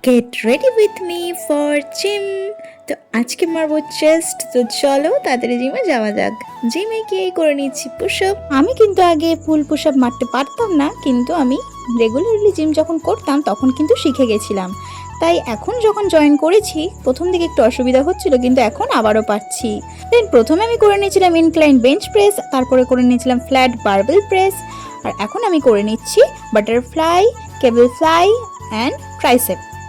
Get ready with me for gym. তো আজকে মারবো চেস্ট, তো চলো তাড়াতাড়ি জিমে যাওয়া যাক। জিমে গিয়ে করে নিচ্ছি পুশ আপ। আমি কিন্তু আগে ফুল পুশ আপ মারতে পারতাম না, কিন্তু আমি রেগুলারলি জিম যখন করতাম তখন কিন্তু শিখে গেছিলাম। তাই এখন যখন জয়েন করেছি প্রথম দিকে একটু অসুবিধা হচ্ছিল, কিন্তু এখন আবারও পারছি। দেন প্রথমে আমি করে নিয়েছিলাম ইনক্লাইন বেঞ্চ প্রেস, তারপরে করে নিয়েছিলাম ফ্ল্যাট বারবেল প্রেস, আর এখন আমি করে নিচ্ছি বাটারফ্লাই, কেবল ফ্লাই অ্যান্ড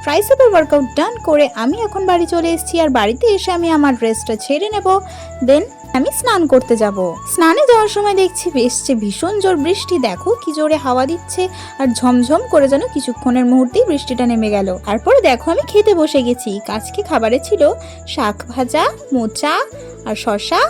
ট্রাইসেপের ওয়ার্কআউট ডান করে আমি এখন বাড়ি চলে এসেছি। আর বাড়িতে এসে আমি আমার ড্রেসটা ছেড়ে নেব, দেন আমি স্নান করতে যাব। স্নানে যাওয়ার সময় দেখছি এসছে ভীষণ জোর বৃষ্টি, দেখো কি জোরে হাওয়া দিচ্ছে আর ঝমঝম করে যেন কিছুক্ষণের মুহূর্তেই বৃষ্টিটা নেমে গেল। তারপরে দেখো আমি খেতে বসে গেছি। আজকে খাবারে ছিল শাক ভাজা, মোচা আর শশা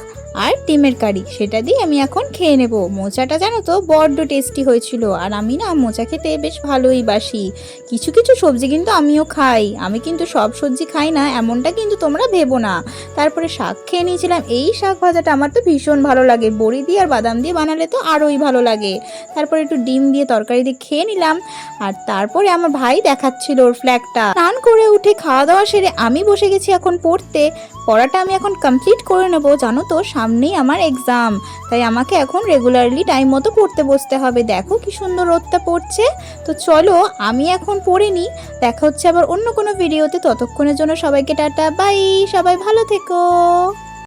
আর ডিমের কারি, সেটা দিয়ে আমি এখন খেয়ে নেব। মোচাটা জানো তো বড্ড টেস্টি হয়েছিল, আর আমি না মোচা খেতে বেশ ভালোই বাসি। কিছু কিছু সবজি কিন্তু আমিও খাই, আমি কিন্তু সব সবজি খাই না এমনটা কিন্তু তোমরা ভেবো না। তারপরে শাক খেয়ে নিয়েছিলাম। এই শাক ভাজাটা আমার তো ভীষণ ভালো লাগে, বড়ি দিয়ে আর বাদাম দিয়ে বানালে তো আরোই ভালো লাগে। তারপরে একটু ডিম দিয়ে তরকারি দিয়ে খেয়ে নিলাম। আর তারপরে আমার ভাই দেখাচ্ছিল ওর ফ্ল্যাগটা। স্নান করে উঠে খাওয়া দাওয়া সেরে আমি বসে গেছি এখন পড়তে। পড়াটা আমি এখন কমপ্লিট করে নেবো, জানো তো সামনেই আমার এক্সাম, তাই আমাকে এখন রেগুলারলি টাইম মতো পড়তে বসতে হবে। দেখো কি সুন্দর রোদটা পড়ছে। তো চলো আমি এখন পড়ে নিই, দেখা হচ্ছে আবার অন্য কোনো ভিডিওতে। ততক্ষণের জন্য সবাইকে টাটা বাই, সবাই ভালো থেকো।